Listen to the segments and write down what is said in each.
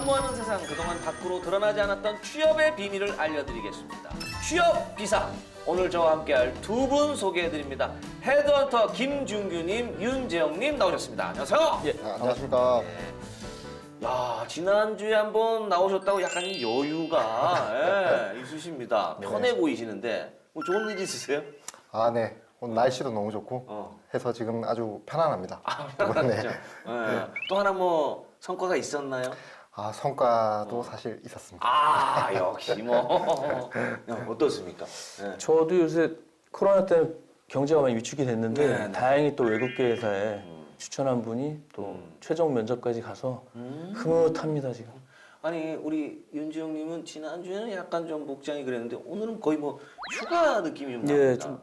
사무하는 세상 그동안 밖으로 드러나지 않았던 취업의 비밀을 알려드리겠습니다. 취업 비상! 오늘 저와 함께할 두 분 소개해드립니다. 헤드헌터 김준규님, 윤재영님 나오셨습니다. 안녕하세요. 예, 안녕하십니까. 야, 지난주에 한번 나오셨다고 약간 여유가 있으십니다. 편해 보이시는데 뭐 좋은 일 있으세요? 아, 네. 오늘 날씨도 너무 좋고 해서 지금 아주 편안합니다. 편하죠. 또 하나 뭐 성과가 있었나요? 아, 성과도 사실 있었습니다. 아, 역시 뭐 어떻습니까? 저도 요새 코로나 때문에 경제가 많이 위축이 됐는데 네, 네. 다행히 또 외국계 회사에 추천한 분이 또 최종 면접까지 가서 흐뭇합니다 지금. 아니 우리 윤지영님은 지난주에는 약간 좀 목장이 그랬는데 오늘은 거의 뭐 휴가 느낌이 좀 납니다. 예, 좀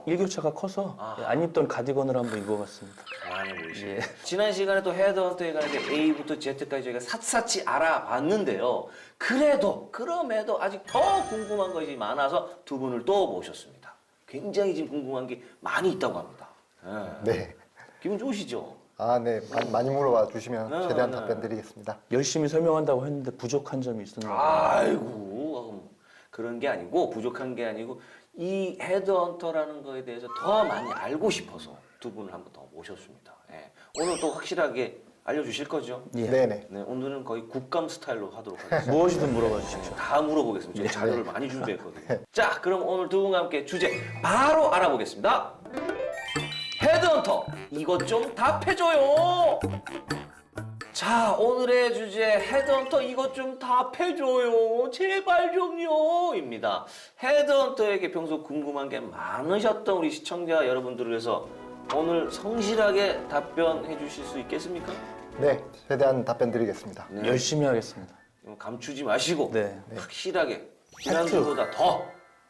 일교차가 커서 안 입던 가디건을 한번 입어봤습니다. 많이 보이시죠. 예. 지난 시간에 또 헤드헌터에 관해 A부터 Z까지 저희가 샅샅이 알아봤는데요. 그럼에도 아직 더 궁금한 것이 많아서 두 분을 또 모셨습니다. 굉장히 지금 궁금한 게 많이 있다고 합니다. 네. 기분 좋으시죠? 아, 네. 많이 물어봐 주시면 네, 최대한 네. 답변 드리겠습니다. 열심히 설명한다고 했는데 부족한 점이 있었나 봐요. 아이고 그런 게 아니고 부족한 게 아니고 이 헤드헌터라는 거에 대해서 더 많이 알고 싶어서 두 분을 한 번 더 모셨습니다. 예. 오늘 또 확실하게 알려주실 거죠? 예. 네네. 네, 오늘은 거의 국감 스타일로 하도록 하겠습니다. 무엇이든 물어봐 주십시오. 다 물어보겠습니다. 제가 자료를 많이 준비했거든요. 자, 그럼 오늘 두 분과 함께 주제 바로 알아보겠습니다. 헤드헌터, 이것 좀 답해줘요. 자, 오늘의 주제 헤드헌터 이것 좀 답해줘요. 제발 좀요. 입니다. 헤드헌터에게 평소 궁금한 게 많으셨던 우리 시청자 여러분들을 위해서 오늘 성실하게 답변해 주실 수 있겠습니까? 네. 최대한 답변 드리겠습니다. 네. 열심히 하겠습니다. 감추지 마시고 네. 확실하게 지난주보다 더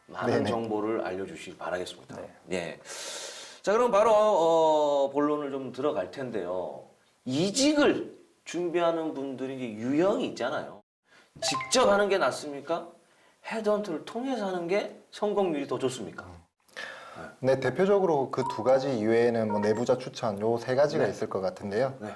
많은 네네. 정보를 알려주시기 바라겠습니다. 네. 자, 그럼 바로 본론을 좀 들어갈 텐데요. 이직을 준비하는 분들이 이제 유형이 있잖아요. 직접 하는 게 낫습니까? 헤드헌터를 통해서 하는 게 성공률이 더 좋습니까? 네, 대표적으로 그 두 가지 이외에는 뭐 내부자 추천 요 세 가지가 있을 것 같은데요. 네.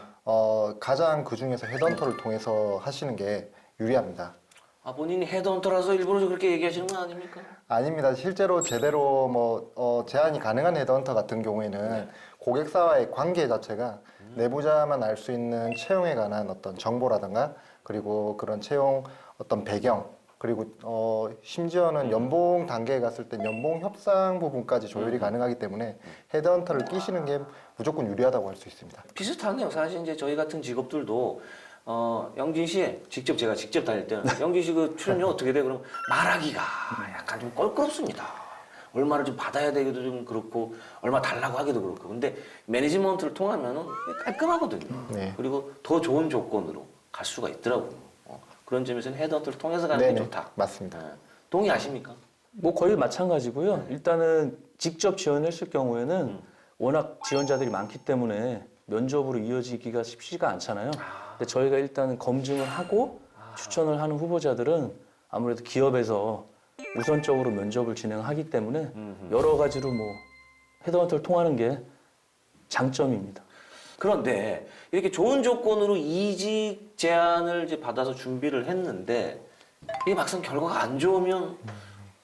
가장 그 중에서 헤드헌터를 통해서 하시는 게 유리합니다. 아, 본인이 헤드헌터라서 일부러 그렇게 얘기하시는 건 아닙니까? 아닙니다. 실제로 제대로 제한이 가능한 헤드헌터 같은 경우에는 고객사와의 관계 자체가 내부자만 알 수 있는 채용에 관한 어떤 정보라든가 그리고 그런 채용 어떤 배경 그리고 심지어는 연봉 단계에 갔을 때 연봉 협상 부분까지 조율이 가능하기 때문에 헤드헌터를 끼시는 게 무조건 유리하다고 할 수 있습니다. 비슷하네요. 사실 이제 저희 같은 직업들도 영진 씨 제가 직접 다닐 때는 영진 씨 그 출연료 어떻게 돼? 그러면 말하기가 약간 좀 껄끄럽습니다. 얼마를 좀 받아야 되기도 좀 그렇고 얼마 달라고 하기도 그렇고 근데 매니지먼트를 통하면은 깔끔하거든요. 네. 그리고 더 좋은 조건으로 갈 수가 있더라고요. 그런 점에서는 헤드헌터를 통해서 가는 게 네네, 좋다. 맞습니다. 동의하십니까? 뭐 거의 마찬가지고요. 일단은 직접 지원했을 경우에는 워낙 지원자들이 많기 때문에 면접으로 이어지기가 쉽지가 않잖아요. 근데 저희가 일단은 검증을 하고 추천을 하는 후보자들은 아무래도 기업에서 우선적으로 면접을 진행하기 때문에 여러 가지로 뭐 헤드헌터를 통하는 게 장점입니다. 그런데 이렇게 좋은 조건으로 이직 제안을 이제 받아서 준비를 했는데 이게 막상 결과가 안 좋으면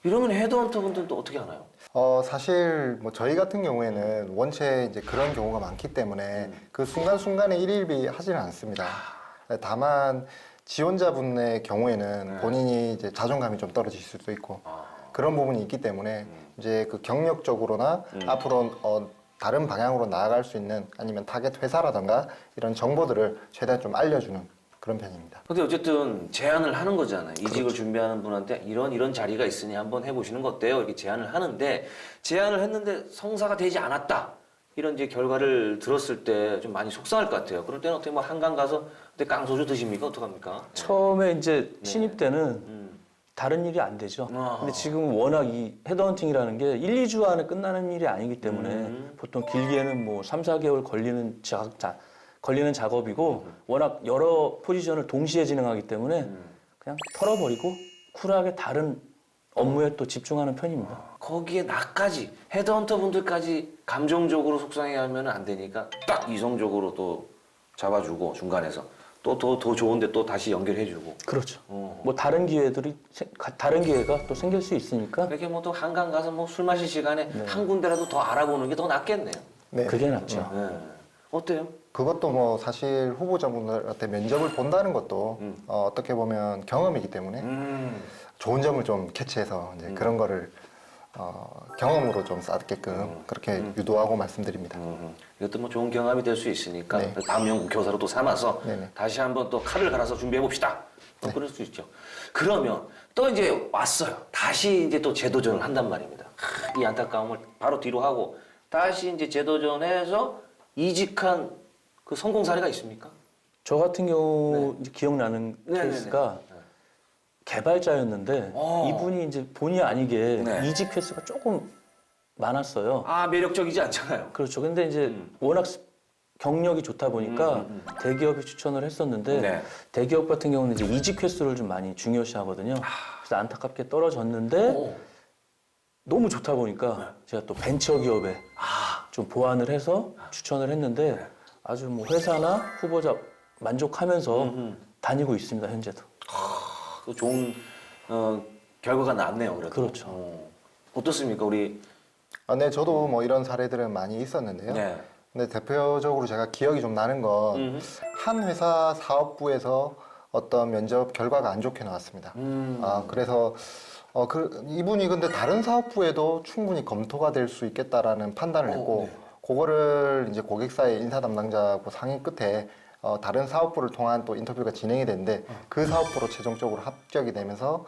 이러면 헤드헌터 분들도 어떻게 하나요? 사실 뭐 저희 같은 경우에는 원체 이제 그런 경우가 많기 때문에 그 순간순간에 일일비 하지는 않습니다. 다만 지원자분의 경우에는 본인이 이제 자존감이 좀 떨어질 수도 있고 그런 부분이 있기 때문에 이제 그 경력적으로나 앞으로 다른 방향으로 나아갈 수 있는 아니면 타겟 회사라던가 이런 정보들을 최대한 좀 알려주는 그런 편입니다. 근데 어쨌든 제안을 하는 거잖아요. 이직을 준비하는 분한테 이런 자리가 있으니 한번 해보시는 거 어때요? 이렇게 제안을 하는데 제안을 했는데 성사가 되지 않았다. 이런 이제 결과를 들었을 때 좀 많이 속상할 것 같아요. 그럴 때는 어떻게 뭐 한강 가서 그때 깡소주 드십니까? 어떡합니까? 처음에 이제 신입 때는 다른 일이 안 되죠. 근데 지금 워낙 이 헤드헌팅이라는 게 1, 2주 안에 끝나는 일이 아니기 때문에 보통 길게는 뭐 3, 4개월 걸리는 작업이고 워낙 여러 포지션을 동시에 진행하기 때문에 그냥 털어버리고 쿨하게 다른 업무에 또 집중하는 편입니다. 거기에 나까지 헤드헌터 분들까지 감정적으로 속상해하면 안 되니까 딱 이성적으로 또 잡아주고 중간에서 또 더 좋은데 또 다시 연결해주고. 그렇죠. 어. 뭐 다른 기회가 또 생길 수 있으니까 이렇게 뭐 또 한강 가서 뭐 술 마실 시간에 한 군데라도 더 알아보는 게 더 낫겠네요. 네. 그게 낫죠. 네. 어때요? 그것도 뭐 사실 후보자분들한테 면접을 본다는 것도 어떻게 보면 경험이기 때문에 좋은 점을 좀 캐치해서 이제 그런 거를 경험으로 좀 쌓게끔 그렇게 유도하고 말씀드립니다. 이것도 뭐 좋은 경험이 될 수 있으니까 네. 다음 연구 교사로 또 삼아서 네네. 다시 한번 또 칼을 갈아서 준비해 봅시다. 또 그럴 수 있죠. 그러면 또 이제 왔어요. 다시 이제 또 재도전을 한단 말입니다. 이 안타까움을 바로 뒤로 하고 다시 이제 재도전해서 이직한 그 성공 사례가 있습니까? 저 같은 경우 이제 기억나는 네네네. 케이스가 개발자였는데 어. 이분이 이제 본의 아니게 네. 이직 횟수가 조금 많았어요. 아 매력적이지 않잖아요. 그렇죠. 근데 이제 워낙 경력이 좋다 보니까 대기업이 추천을 했었는데 네. 대기업 같은 경우는 이제 이직 횟수를 좀 많이 중요시하거든요. 그래서 안타깝게 떨어졌는데 오. 너무 좋다 보니까 제가 또 벤처 기업에 좀 보완을 해서 추천을 했는데 아주 뭐 회사나 후보자 만족하면서 다니고 있습니다, 현재도. 또 좋은 결과가 났네요. 그래도. 그렇죠. 어떻습니까, 우리? 네, 저도 뭐 이런 사례들은 많이 있었는데요. 네. 근데 대표적으로 제가 기억이 좀 나는 건 한 회사 사업부에서 어떤 면접 결과가 안 좋게 나왔습니다. 그래서 이분이 근데 다른 사업부에도 충분히 검토가 될 수 있겠다라는 판단을 했고, 그거를 이제 고객사의 인사 담당자하고 상의 끝에 다른 사업부를 통한 또 인터뷰가 진행이 됐는데 그 사업부로 최종적으로 합격이 되면서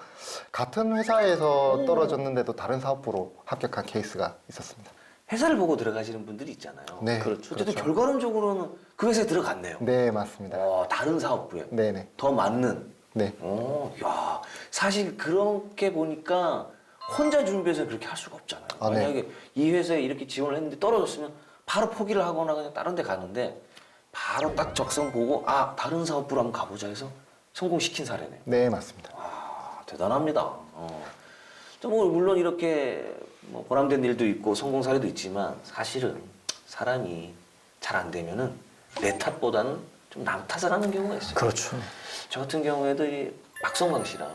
같은 회사에서 떨어졌는데도 다른 사업부로 합격한 케이스가 있었습니다. 회사를 보고 들어가시는 분들이 있잖아요. 네, 그렇죠. 어쨌든 그렇죠. 결과론적으로는 그 회사에 들어갔네요. 네, 맞습니다. 다른 사업부에 네네. 더 맞는. 네. 야, 사실 그렇게 보니까 혼자 준비해서 그렇게 할 수가 없잖아요. 아, 네. 만약에 이 회사에 이렇게 지원을 했는데 떨어졌으면 바로 포기를 하거나 그냥 다른 데 가는데 바로 딱 적성 보고 다른 사업부로 한번 가보자 해서 성공시킨 사례네요. 네, 맞습니다. 대단합니다. 뭐 물론 이렇게 뭐 보람된 일도 있고 성공 사례도 있지만 사실은 사람이 잘 안 되면은 내 탓보다는 좀 남 탓을 하는 경우가 있어요. 그렇죠. 저 같은 경우에도 이 박성광 씨랑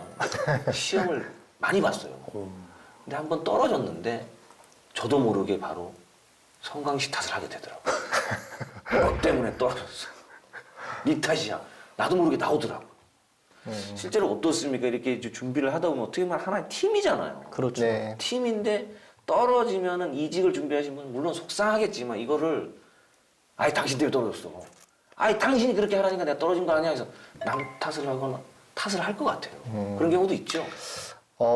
시험을 많이 봤어요. 근데 한 번 떨어졌는데 저도 모르게 바로 성광 씨 탓을 하게 되더라고요. 너 때문에 떨어졌어. 네 탓이야. 나도 모르게 나오더라고. 실제로 어떻습니까? 이렇게 이제 준비를 하다 보면 어떻게 보면 하나의 팀이잖아요. 그렇죠. 네. 팀인데 떨어지면은 이직을 준비하신 분은 물론 속상하겠지만 이거를 당신 때문에 떨어졌어. 당신이 그렇게 하라니까 내가 떨어진 거 아니야 해서 남 탓을 하거나 탓을 할 것 같아요. 그런 경우도 있죠.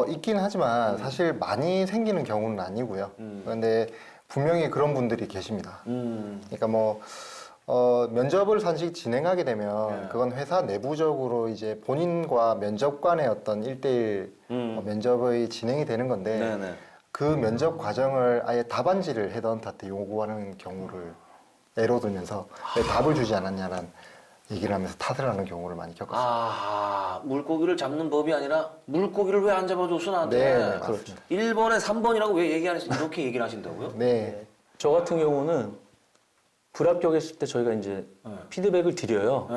있긴 하지만 사실 많이 생기는 경우는 아니고요. 그런데 분명히 그런 분들이 계십니다. 그러니까 뭐 면접을 사실 진행하게 되면 네. 그건 회사 내부적으로 이제 본인과 면접관의 어떤 1대1 면접의 진행이 되는 건데 네네. 그 면접 과정을 아예 답안지를 헤드헌터한테 요구하는 경우를 예로 들면서 왜 답을 주지 않았냐는 얘기를 하면서 탓을 하는 경우를 많이 겪었습니다. 물고기를 잡는 법이 아니라 물고기를 왜 안 잡아줬어 나한테? 네, 네, 맞습니다. 1번에 3번이라고 왜 얘기 안 했어? 이렇게 얘기를 하신다고요? 네. 저 같은 경우는 불합격했을 때 저희가 이제 피드백을 드려요.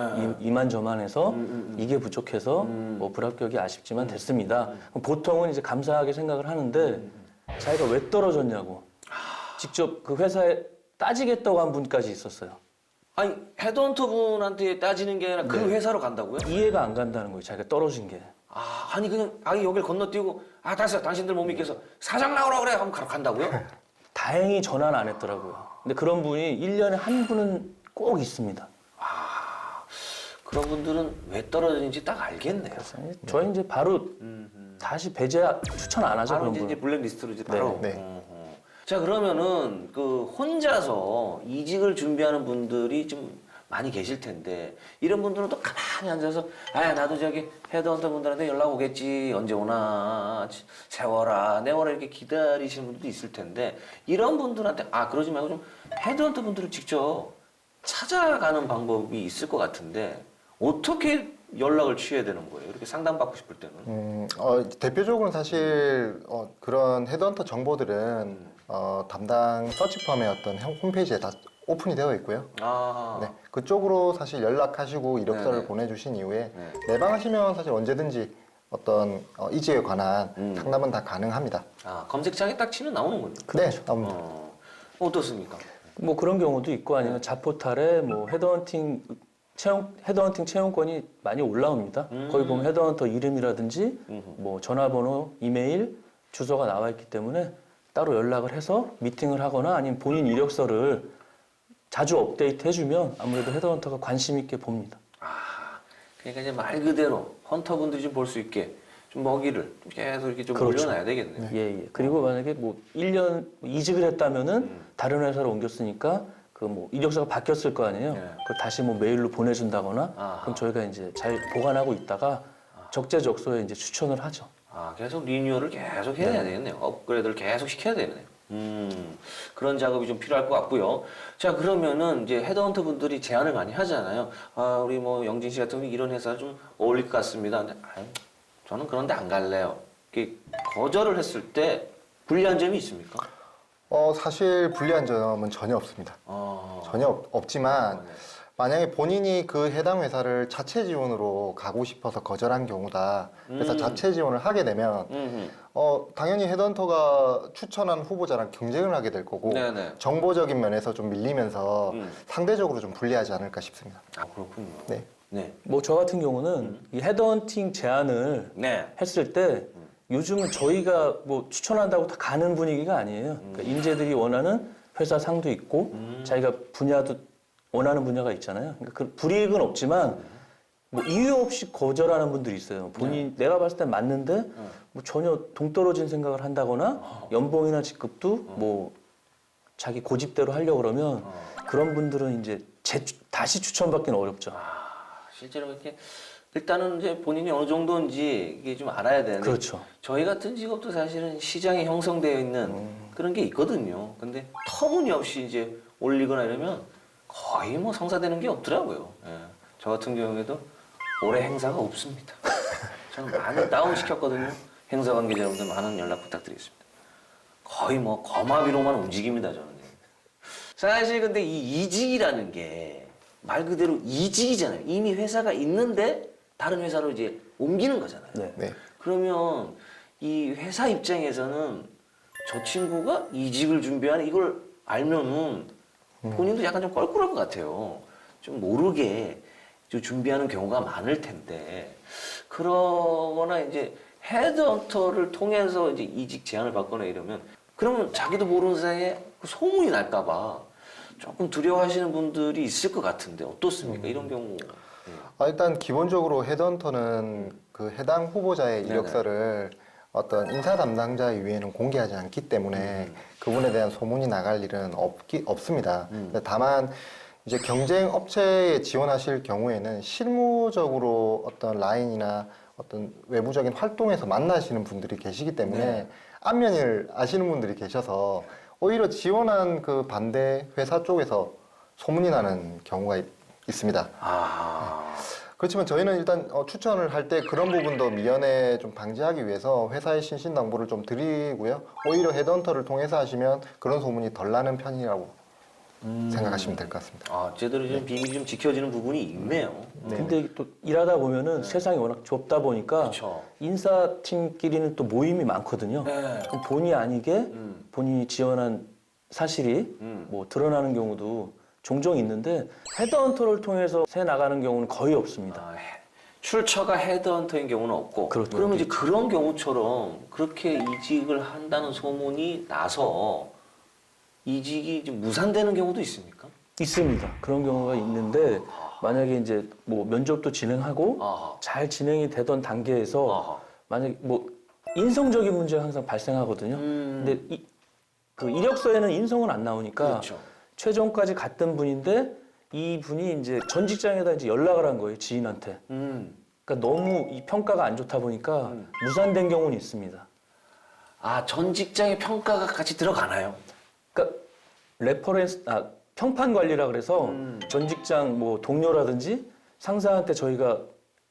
이만저만해서 이게 부족해서 뭐 불합격이 아쉽지만 됐습니다. 그럼 보통은 이제 감사하게 생각을 하는데 자기가 왜 떨어졌냐고 직접 그 회사에 따지겠다고 한 분까지 있었어요. 아니 헤드헌터 분한테 따지는 게 아니라 그 회사로 간다고요? 이해가 안 간다는 거예요. 자기가 떨어진 게. 그냥 여길 건너뛰고 다시 당신들 못 믿겠어 사장 나오라 그래 하면 간다고요? 다행히 전화는 안 했더라고요. 근데 그런 분이 1년에 한 분은 꼭 있습니다. 그런 분들은 왜 떨어졌는지 딱 알겠네요. 저희 이제 바로 다시 배제 추천 안 하죠. 바로 그런 이제 분. 블랙리스트로 이제 바로. 네. 자 그러면은 그 혼자서 이직을 준비하는 분들이 좀 많이 계실 텐데 이런 분들은 또 가만히 앉아서 나도 저기 헤드헌터 분들한테 연락 오겠지 언제 오나 세워라 내워라 이렇게 기다리시는 분들도 있을 텐데 이런 분들한테 그러지 말고 좀 헤드헌터 분들을 직접 찾아가는 방법이 있을 것 같은데 어떻게 연락을 취해야 되는 거예요? 이렇게 상담받고 싶을 때는. 대표적으로는 사실 그런 헤드헌터 정보들은 담당 서치펌의 어떤 홈페이지에 다 오픈이 되어 있고요. 아, 네, 그쪽으로 사실 연락하시고 이력서를 네네. 보내주신 이후에 네. 내방하시면 사실 언제든지 어떤 이직에 관한 상담은 다 가능합니다. 아, 검색창에 딱 치면 나오는군요. 네, 나옵니다. 어떻습니까? 뭐 그런 경우도 있고 아니면 자포탈에 뭐 헤드헌팅 채용권이 많이 올라옵니다. 거기 보면 헤드헌터 이름이라든지 뭐 전화번호, 이메일, 주소가 나와 있기 때문에 따로 연락을 해서 미팅을 하거나 아니면 본인 이력서를 자주 업데이트 해주면 아무래도 헤드헌터가 관심 있게 봅니다. 아, 그러니까 이제 말 그대로 헌터분들이 좀 볼 수 있게 좀 먹이를 좀 계속 이렇게 좀 그렇죠. 올려놔야 되겠네요. 예. 그리고 만약에 뭐 1년 이직을 했다면은 다른 회사로 옮겼으니까 그 뭐 이력서가 바뀌었을 거 아니에요. 네. 그걸 다시 뭐 메일로 보내준다거나 아하. 그럼 저희가 이제 잘 보관하고 있다가 적재적소에 이제 추천을 하죠. 아, 계속 리뉴얼을 계속 해야 되겠네요. 업그레이드를 계속 시켜야 되겠네요. 그런 작업이 좀 필요할 것 같고요. 자, 그러면은 이제 헤드헌터 분들이 제안을 많이 하잖아요. 아, 우리 뭐 영진 씨 같은 경우 이런 회사 좀 어울릴 것 같습니다. 근데 아유, 저는 그런데 안 갈래요. 이렇게 거절을 했을 때 불리한 점이 있습니까? 사실 불리한 점은 전혀 없습니다. 전혀 없지만 네. 만약에 본인이 그 해당 회사를 자체 지원으로 가고 싶어서 거절한 경우다. 그래서 자체 지원을 하게 되면 당연히 헤드헌터가 추천한 후보자랑 경쟁을 하게 될 거고 네네. 정보적인 면에서 좀 밀리면서 음. 상대적으로 좀 불리하지 않을까 싶습니다. 아, 그렇군요. 네. 네. 뭐 저 같은 경우는 이 헤드헌팅 제안을 네. 했을 때 요즘은 저희가 뭐 추천한다고 다 가는 분위기가 아니에요. 그러니까 인재들이 원하는 회사 상도 있고 자기가 분야도 원하는 분야가 있잖아요. 그러니까 그 불이익은 없지만 뭐 이유 없이 거절하는 분들이 있어요. 본인 내가 봤을 땐 맞는데 뭐 전혀 동떨어진 생각을 한다거나 연봉이나 직급도 뭐 자기 고집대로 하려고 그러면 그런 분들은 이제 다시 추천받기는 어렵죠. 아, 실제로 이렇게 일단은 이제 본인이 어느 정도인지 이게 좀 알아야 되는데 그렇죠. 저희 같은 직업도 사실은 시장에 형성되어 있는 그런 게 있거든요. 근데 터무니없이 이제 올리거나 이러면 거의 뭐 성사되는 게 없더라고요. 예. 저 같은 경우에도 올해 행사가 없습니다. 저는 많이 다운시켰거든요. 행사 관계자 여러분들 많은 연락 부탁드리겠습니다. 거의 뭐 거마비로만 움직입니다, 저는. 사실 근데 이 이직이라는 게 말 그대로 이직이잖아요. 이미 회사가 있는데 다른 회사로 이제 옮기는 거잖아요. 네. 네. 그러면 이 회사 입장에서는 저 친구가 이직을 준비하는 이걸 알면은 본인도 약간 좀 껄끄러울 것 같아요. 좀 모르게 좀 준비하는 경우가 많을 텐데 그러거나 이제 헤드헌터를 통해서 이제 이직 제안을 받거나 이러면 그러면 자기도 모르는 사이에 소문이 날까봐 조금 두려워하시는 분들이 있을 것 같은데 어떻습니까? 이런 경우. 일단 기본적으로 헤드헌터는 그 해당 후보자의 네네. 이력서를 어떤 인사 담당자 위에는 공개하지 않기 때문에 그분에 대한 소문이 나갈 일은 없습니다. 근데 다만 이제 경쟁 업체에 지원하실 경우에는 실무적으로 어떤 라인이나 어떤 외부적인 활동에서 만나시는 분들이 계시기 때문에 네. 안면을 아시는 분들이 계셔서 오히려 지원한 그 반대 회사 쪽에서 소문이 나는 경우가 있습니다. 아, 그렇지만 저희는 일단 추천을 할 때 그런 부분도 미연에 좀 방지하기 위해서 회사의 신신당부를 좀 드리고요. 오히려 헤드헌터를 통해서 하시면 그런 소문이 덜 나는 편이라고 생각하시면 될 것 같습니다. 아, 제대로 좀 비밀이 좀 지켜지는 부분이 있네요. 근데 또 일하다 보면은 세상이 워낙 좁다 보니까 그렇죠. 인사팀끼리는 또 모임이 많거든요. 네. 그럼 본의 아니게 본인이 지원한 사실이 뭐 드러나는 경우도 종종 있는데 헤드헌터를 통해서 새 나가는 경우는 거의 없습니다. 아, 출처가 헤드헌터인 경우는 없고 그렇죠. 그러면 이제 그런 경우처럼 그렇게 이직을 한다는 소문이 나서 이직이 좀 무산되는 경우도 있습니까? 있습니다. 그런 경우가 있는데 만약에 이제 뭐 면접도 진행하고 아하. 잘 진행이 되던 단계에서 아하. 만약에 뭐 인성적인 문제가 항상 발생하거든요. 근데 그 이력서에는 인성은 안 나오니까 그렇죠. 최종까지 갔던 분인데 이 분이 이제 전 직장에다 이제 연락을 한 거예요, 지인한테. 그러니까 너무 이 평가가 안 좋다 보니까 무산된 경우는 있습니다. 아, 전 직장의 평가가 같이 들어가나요? 그러니까 평판 관리라 그래서 전 직장 뭐 동료라든지 상사한테 저희가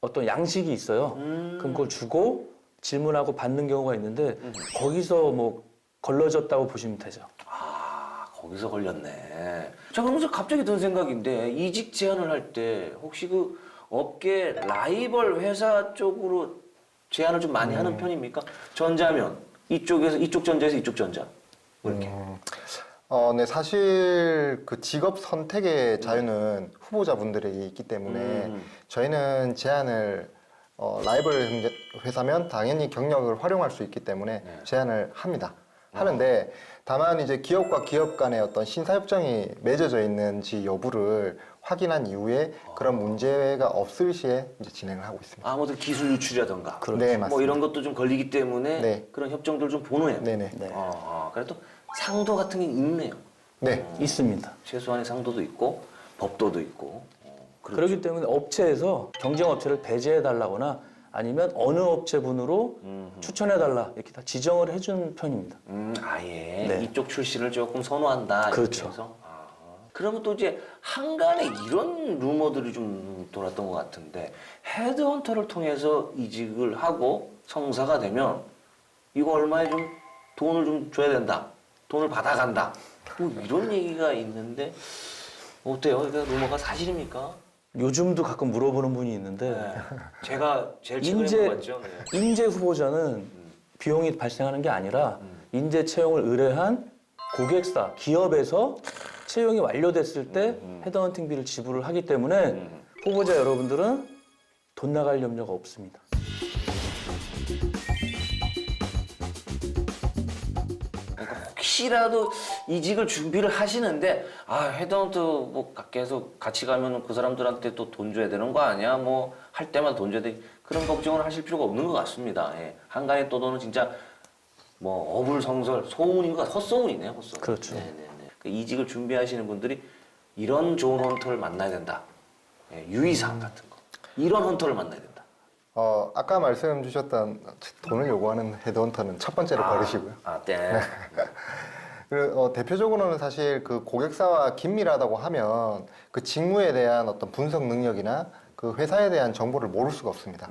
어떤 양식이 있어요. 그럼 그걸 주고 질문하고 받는 경우가 있는데 거기서 뭐 걸러졌다고 보시면 되죠. 아, 거기서 걸렸네. 자, 그러면서 갑자기 든 생각인데 이직 제안을 할 때 혹시 그 업계 라이벌 회사 쪽으로 제안을 좀 많이 하는 편입니까? 전자면 이쪽에서 이쪽 전자에서 이쪽 전자 뭐 이렇게. 네, 사실 그 직업 선택의 자유는 후보자분들에게 있기 때문에 저희는 제안을 라이벌 회사면 당연히 경력을 활용할 수 있기 때문에 네. 제안을 합니다. 하는데 다만 이제 기업과 기업 간의 어떤 신사협정이 맺어져 있는지 여부를 확인한 이후에 그런 문제가 없을 시에 이제 진행을 하고 있습니다. 아무튼 기술 유출이라던가 네, 맞습니다. 뭐 이런 것도 좀 걸리기 때문에 네. 그런 협정들 좀 보네요. 네네. 네. 그래도 상도 같은 게 있네요. 네. 있습니다. 최소한의 상도도 있고 법도도 있고. 그렇기 때문에 업체에서 경쟁 업체를 배제해 달라거나 아니면 어느 업체분으로 추천해 달라 이렇게 다 지정을 해준 편입니다. 아예 네. 이쪽 출시를 조금 선호한다. 이렇게 그렇죠. 해서. 그러면 또 이제 한간에 이런 루머들이 좀 돌았던 것 같은데 헤드헌터를 통해서 이직을 하고 성사가 되면 이거 얼마에 좀 돈을 좀 줘야 된다. 돈을 받아간다. 뭐 이런 얘기가 있는데 어때요? 이거 루머가 사실입니까? 요즘도 가끔 물어보는 분이 있는데 네. 제가 제일 최근에 인재 물어봤죠. 네. 인재 후보자는 비용이 발생하는 게 아니라 인재 채용을 의뢰한 고객사 기업에서 채용이 완료됐을 때 헤드헌팅비를 지불을 하기 때문에 후보자 여러분들은 돈 나갈 염려가 없습니다. 그러니까 혹시라도 이직을 준비를 하시는데 헤드헌터 뭐 계속 같이 가면 그 사람들한테 또 돈 줘야 되는 거 아니야? 뭐 할 때마다 돈 줘야 돼. 그런 걱정을 하실 필요가 없는 것 같습니다. 예. 한간에 떠도는 진짜 뭐 어불성설 소문인 것 같아요. 헛소문이네요, 헛소문. 그렇죠. 네네네. 그 이직을 준비하시는 분들이 이런 좋은 헌터를 만나야 된다. 예, 유의사항 같은 거. 이런 헌터를 만나야 된다. 아까 말씀 주셨던 돈을 요구하는 헤드헌터는 첫 번째로 버리시고요. 네. 대표적으로는 사실 그 고객사와 긴밀하다고 하면 그 직무에 대한 어떤 분석 능력이나 그 회사에 대한 정보를 모를 수가 없습니다.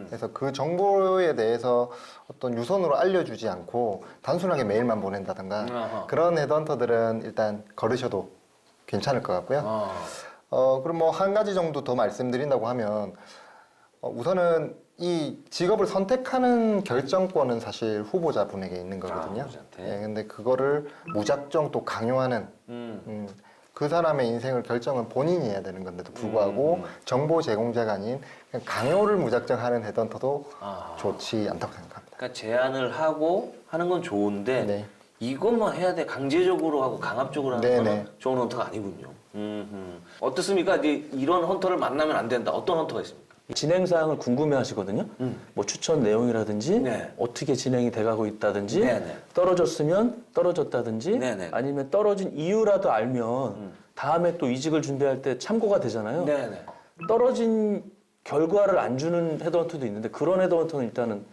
그래서 그 정보에 대해서 어떤 유선으로 알려주지 않고 단순하게 메일만 보낸다든가 아하. 그런 헤드헌터들은 일단 거르셔도 괜찮을 것 같고요. 그럼 뭐 한 가지 정도 더 말씀드린다고 하면 우선은 이 직업을 선택하는 결정권은 사실 후보자분에게 있는 거거든요. 후보자한테. 예, 근데 그거를 무작정 또 강요하는 그 사람의 인생을 결정은 본인이 해야 되는 건데도 불구하고 정보 제공자가 아닌 그냥 강요를 무작정 하는 헤드헌터도 좋지 않다고 생각합니다. 그러니까 제안을 하고 하는 건 좋은데 네. 이것만 해야 돼. 강제적으로 하고 강압적으로 하는 네네. 거는 좋은 헌터가 아니군요. 어떻습니까? 이제 이런 헌터를 만나면 안 된다. 어떤 헌터가 있습니까? 진행 사항을 궁금해 하시거든요. 뭐 추천 내용이라든지 네. 어떻게 진행이 돼가고 있다든지 네네. 떨어졌으면 떨어졌다든지 네네. 아니면 떨어진 이유라도 알면 다음에 또 이직을 준비할 때 참고가 되잖아요. 네네. 떨어진 결과를 안 주는 헤드헌터도 있는데 그런 헤드헌터는 일단은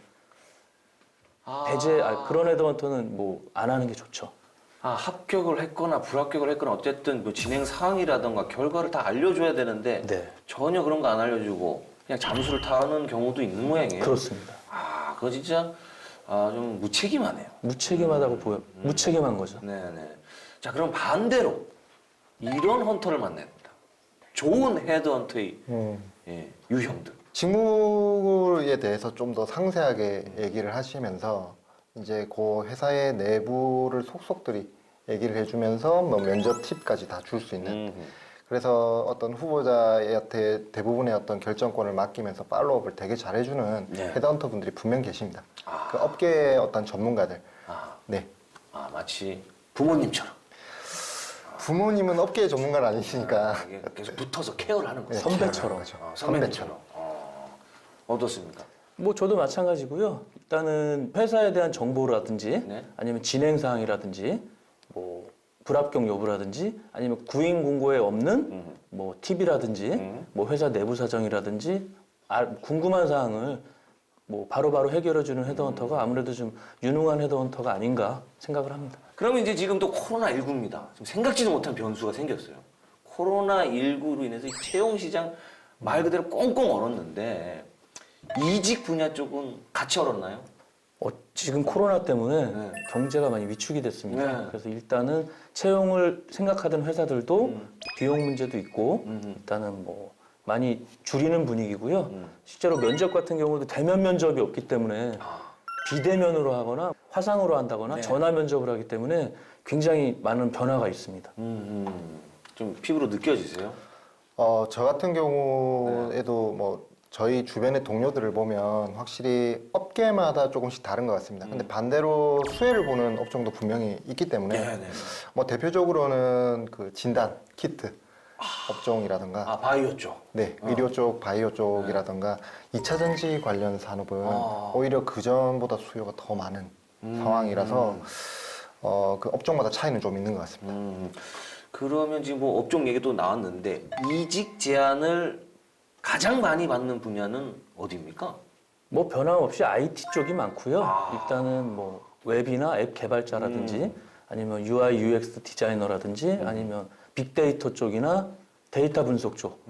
그런 헤드헌터는 뭐 안 하는 게 좋죠. 합격을 했거나 불합격을 했거나 어쨌든 그 진행 사항이라던가 결과를 다 알려줘야 되는데 네. 전혀 그런 거 안 알려주고 그냥 잠수를 타는 경우도 있는 모양이에요. 그렇습니다. 그거 진짜 좀 무책임하네요. 무책임하다고 무책임한 거죠. 네네. 자, 그럼 반대로 이런 헌터를 만나야 됩니다. 좋은 헤드헌터의 유형들. 직무에 대해서 좀 더 상세하게 얘기를 하시면서 이제 그 회사의 내부를 속속들이 얘기를 해주면서 뭐 면접 팁까지 다 줄 수 있는 그래서 어떤 후보자한테 대부분의 어떤 결정권을 맡기면서 팔로우업을 되게 잘해주는 네. 헤드헌터 분들이 분명 계십니다. 그 업계의 어떤 전문가들. 네. 마치 부모님처럼. 부모님은 업계의 전문가는 아니시니까 이게 계속 붙어서 케어를 하는 거죠. 선배처럼. 선배님처럼. 어떻습니까? 뭐 저도 마찬가지고요. 일단은 회사에 대한 정보라든지 네. 아니면 진행 사항이라든지 뭐 불합격 여부라든지 아니면 구인 공고에 없는 뭐 팁이라든지 뭐 회사 내부 사정이라든지 궁금한 사항을 뭐 바로바로 해결해 주는 헤드헌터가 아무래도 좀 유능한 헤드헌터가 아닌가 생각을 합니다. 그러면 이제 지금 또 코로나19입니다. 지금 생각지도 못한 변수가 생겼어요. 코로나19로 인해서 이 채용 시장 말 그대로 꽁꽁 얼었는데 이직 분야 쪽은 같이 얼었나요? 지금 코로나 때문에 네. 경제가 많이 위축이 됐습니다. 네. 그래서 일단은 채용을 생각하던 회사들도 비용 문제도 있고 일단은 뭐 많이 줄이는 분위기고요. 실제로 면접 같은 경우도 대면 면접이 없기 때문에 비대면으로 하거나 화상으로 한다거나 네. 전화 면접을 하기 때문에 굉장히 많은 변화가 있습니다. 좀 피부로 느껴지세요? 저 같은 경우에도 뭐 저희 주변의 동료들을 보면 확실히 업계마다 조금씩 다른 것 같습니다. 근데 반대로 수혜를 보는 업종도 분명히 있기 때문에 네네. 뭐 대표적으로는 그 진단 키트 업종이라든가 아 바이오 쪽. 네, 의료 쪽, 바이오 쪽이라든가 2차 전지 관련 산업은 아. 오히려 그 전보다 수요가 더 많은 상황이라서 그 업종마다 차이는 좀 있는 것 같습니다. 그러면 지금 뭐 업종 얘기도 나왔는데 이직 제한을 가장 많이 받는 분야는 어디입니까? 뭐 변함없이 IT 쪽이 많고요. 아. 일단은 뭐 웹이나 앱 개발자라든지 아니면 UI, UX 디자이너라든지 아니면 빅데이터 쪽이나 데이터 분석 쪽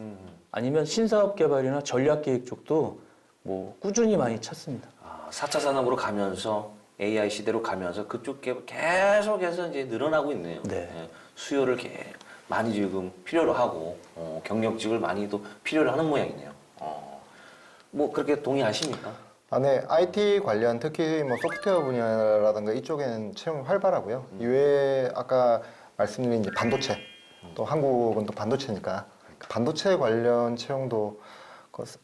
아니면 신사업 개발이나 전략 기획 쪽도 뭐 꾸준히 많이 찾습니다. 4차 산업으로 가면서 AI 시대로 가면서 그쪽 계속해서 이제 늘어나고 있네요. 네. 예, 수요를 많이 지금 필요로 하고 경력직을 많이 또 필요로 하는 모양이네요. 뭐 그렇게 동의하십니까? 네, IT 관련 특히 뭐 소프트웨어 분야라든가 이쪽에는 채용이 활발하고요. 이외에 아까 말씀드린 이제 반도체, 또 한국은 또 반도체니까 그 반도체 관련 채용도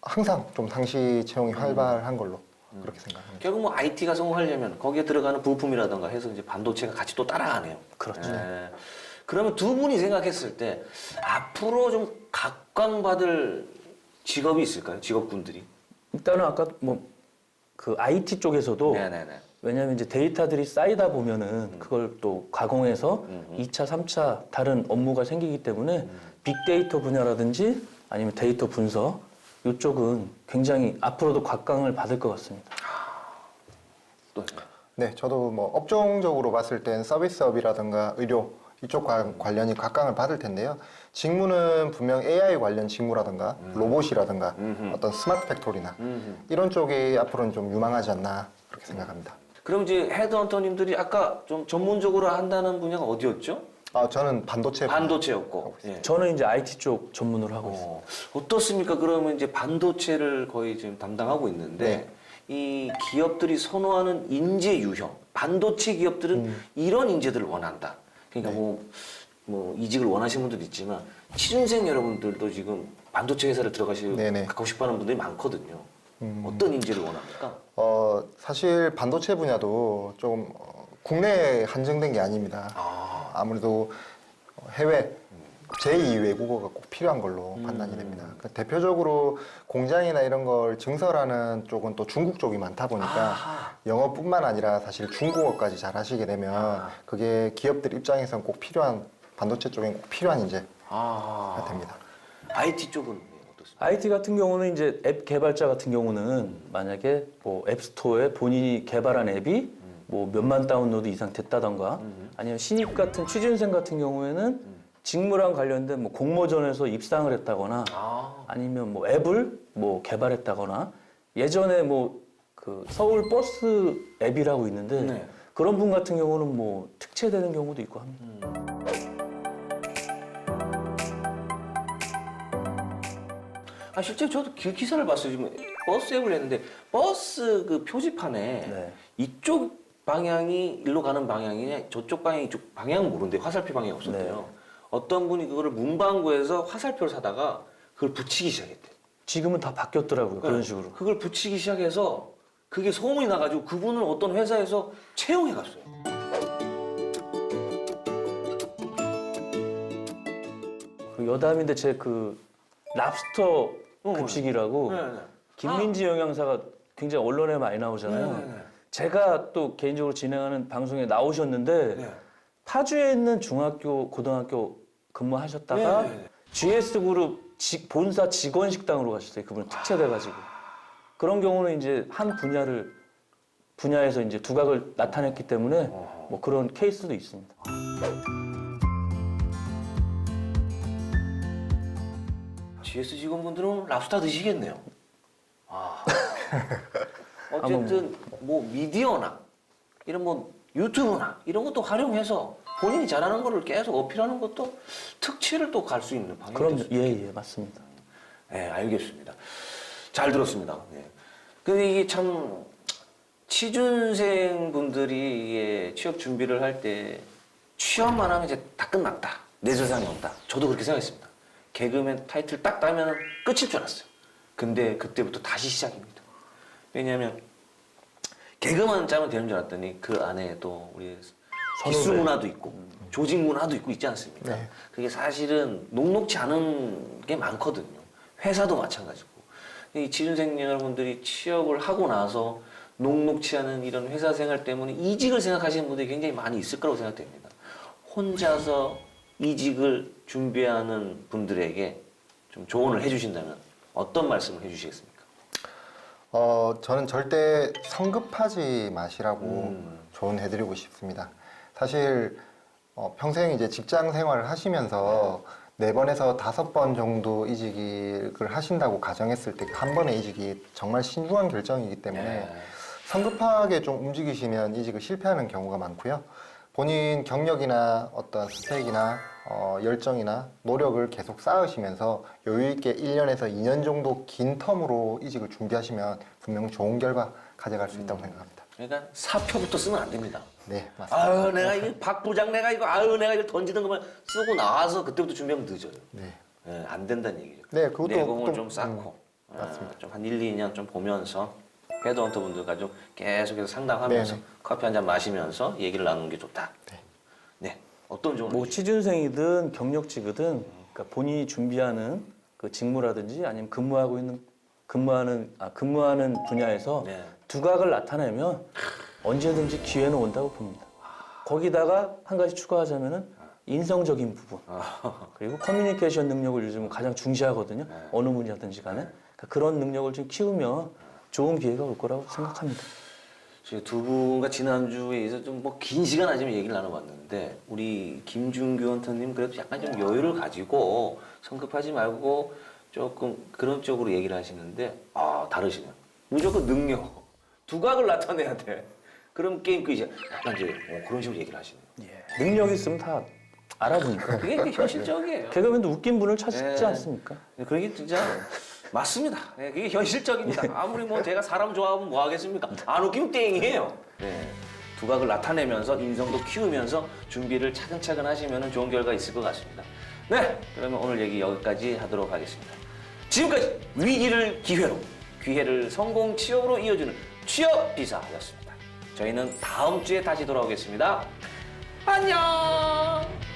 항상 좀 상시 채용이 활발한 걸로 그렇게 생각합니다. 결국 뭐 IT가 성공하려면 거기에 들어가는 부품이라든가 해서 이제 반도체가 같이 또 따라가네요. 그렇죠. 예. 그러면 두 분이 생각했을 때 앞으로 좀 각광받을 직업이 있을까요? 직업군들이? 일단은 아까 뭐 그 IT 쪽에서도 네네네. 왜냐하면 이제 데이터들이 쌓이다 보면은 그걸 또 가공해서 2차, 3차 다른 업무가 생기기 때문에 빅데이터 분야라든지 아니면 데이터 분석 이쪽은 굉장히 앞으로도 각광을 받을 것 같습니다. 또 네, 저도 뭐 업종적으로 봤을 땐 서비스업이라든가 의료 이쪽 관련이 각광을 받을 텐데요. 직무는 분명 AI 관련 직무라든가 로봇이라든가 어떤 스마트 팩토리나 이런 쪽이 앞으로는 좀 유망하지 않나 그렇게 생각합니다. 그럼 이제 헤드헌터님들이 아까 좀 전문적으로 한다는 분야가 어디였죠? 저는 반도체 분야. 반도체였고. 예. 저는 이제 IT 쪽 전문으로 하고 있습니다. 어떻습니까? 그러면 이제 반도체를 거의 지금 담당하고 있는데 네. 이 기업들이 선호하는 인재 유형, 반도체 기업들은 이런 인재들을 원한다. 그러니까 뭐 이직을 원하시는 분들도 있지만 취준생 여러분들도 지금 반도체 회사를 네네. 가고 싶어하는 분들이 많거든요. 어떤 인재를 원합니까? 사실 반도체 분야도 좀 국내에 한정된 게 아닙니다. 아무래도 해외 제2 외국어가 꼭 필요한 걸로 판단이 됩니다. 그러니까 대표적으로 공장이나 이런 걸 증설하는 쪽은 또 중국 쪽이 많다 보니까 영어뿐만 아니라 사실 중국어까지 잘 하시게 되면 그게 기업들 입장에서는 꼭 필요한 반도체 쪽엔 꼭 필요한 인재가 됩니다. IT 쪽은 어떻습니까? IT 같은 경우는 이제 앱 개발자 같은 경우는 만약에 뭐 앱스토어에 본인이 개발한 앱이 뭐 몇만 다운로드 이상 됐다던가 아니면 신입 같은 취준생 같은 경우에는 직무랑 관련된 뭐 공모전에서 입상을 했다거나 아니면 뭐 앱을 뭐 개발했다거나 예전에 뭐 그 서울 버스 앱이라고 있는데 네. 그런 분 같은 경우는 뭐 특채되는 경우도 있고 합니다. 실제 저도 기사를 봤어요. 지금 버스 앱을 했는데 버스 그 표지판에 네. 이쪽 방향이 일로 가는 방향이냐 저쪽 방향이 이쪽 방향은 모르는데 화살표 방향이 없었대요. 네. 어떤 분이 그거를 문방구에서 화살표를 사다가 그걸 붙이기 시작했대. 지금은 다 바뀌었더라고요. 그런 식으로. 그걸 붙이기 시작해서 그게 소문이 나가지고 그분을 어떤 회사에서 채용해 갔어요. 그 여담인데 제 그 랍스터 급식이라고 네. 김민지 영양사가 굉장히 언론에 많이 나오잖아요. 네. 제가 또 개인적으로 진행하는 방송에 나오셨는데 네. 파주에 있는 중학교, 고등학교 근무하셨다가 네. GS그룹 본사 직원 식당으로 가셨어요. 그분 특채돼가지고. 그런 경우는 이제 한 분야에서 이제 두각을 나타냈기 때문에 뭐 그런 케이스도 있습니다. GS 직원분들은 랍스타 드시겠네요. 어쨌든 뭐 미디어나 이런 뭐 유튜브나 이런 것도 활용해서 본인이 잘하는 거를 계속 어필하는 것도 특채를 또 갈 수 있는 방법이 그럼요. 됐습니다. 예, 맞습니다. 네, 알겠습니다. 잘 들었습니다. 네. 근데 이게 참 취준생 분들이 이게 취업 준비를 할 때 취업만 하면 이제 다 끝났다. 내 세상이 없다. 저도 그렇게 생각했습니다. 개그맨 타이틀 딱 따면 끝일 줄 알았어요. 근데 그때부터 다시 시작입니다. 왜냐하면 개그만 짜면 되는 줄 알았더니 그 안에 또 우리 기수 문화도 있고 조직 문화도 있고 있지 않습니까? 네. 그게 사실은 녹록지 않은 게 많거든요. 회사도 마찬가지고. 이 취준생 여러분들이 취업을 하고 나서 녹록지 않은 이런 회사 생활 때문에 이직을 생각하시는 분들이 굉장히 많이 있을 거라고 생각됩니다. 혼자서 이직을 준비하는 분들에게 좀 조언을 해주신다면 어떤 말씀을 해주시겠습니까? 저는 절대 성급하지 마시라고 조언해드리고 싶습니다. 사실 평생 이제 직장 생활을 하시면서 4번에서 5번 정도 이직을 하신다고 가정했을 때 한 번의 이직이 정말 신중한 결정이기 때문에 네. 성급하게 좀 움직이시면 이직을 실패하는 경우가 많고요. 본인 경력이나 어떤 스펙이나 열정이나 노력을 계속 쌓으시면서 여유 있게 1년에서 2년 정도 긴 텀으로 이직을 준비하시면 분명 좋은 결과 가져갈 수 있다고 생각합니다. 그러니까 사표부터 쓰면 안 됩니다. 네, 맞습니다. 아유, 내가 이거 박 부장 내가 이걸 던지는 것만 쓰고 나와서 그때부터 준비하면 늦어요. 네. 예, 안 된다는 얘기죠. 네, 그것도 내공을 좀, 좀 쌓고 맞습니다. 좀 한 1, 2년 좀 보면서 헤드헌터 분들과 좀 계속해서 상담하면서 네네. 커피 한 잔 마시면서 얘기를 나누는 게 좋다. 네. 네. 어떤 조언을 뭐 해주실까요? 취준생이든 경력직이든 그러니까 본인이 준비하는 그 직무라든지 아니면 근무하는 분야에서 네. 두각을 나타내면 언제든지 기회는 온다고 봅니다. 거기다가 한 가지 추가하자면은 인성적인 부분 그리고 커뮤니케이션 능력을 요즘 가장 중시하거든요. 어느 분야든지 간에 그러니까 그런 능력을 좀 키우면 좋은 기회가 올 거라고 생각합니다. 저희 두 분과 지난주에 있어서 좀 뭐 긴 시간 아니면 얘기를 나눠봤는데 우리 김준규 헌터님 그래도 약간 좀 여유를 가지고 성급하지 말고 조금 그런 쪽으로 얘기를 하시는데 다르시네요. 무조건 능력, 두각을 나타내야 돼. 그럼 게임 끝이야. 약간 이제 그런 식으로 얘기를 하시네요. 능력이 있으면 다 알아보니까. 그게 현실적이에요. 개그맨도 웃긴 분을 찾지 네. 않습니까? 그게 진짜 맞습니다. 네, 그게 현실적입니다. 아무리 뭐 제가 사람 좋아하면 뭐 하겠습니까? 안 웃기면 땡이에요. 네. 두각을 나타내면서 인성도 키우면서 준비를 차근차근 하시면 좋은 결과 있을 것 같습니다. 네, 그러면 오늘 얘기 여기까지 하도록 하겠습니다. 지금까지 위기를 기회로, 기회를 성공 취업으로 이어주는 취업 비사였습니다. 저희는 다음 주에 다시 돌아오겠습니다. 안녕!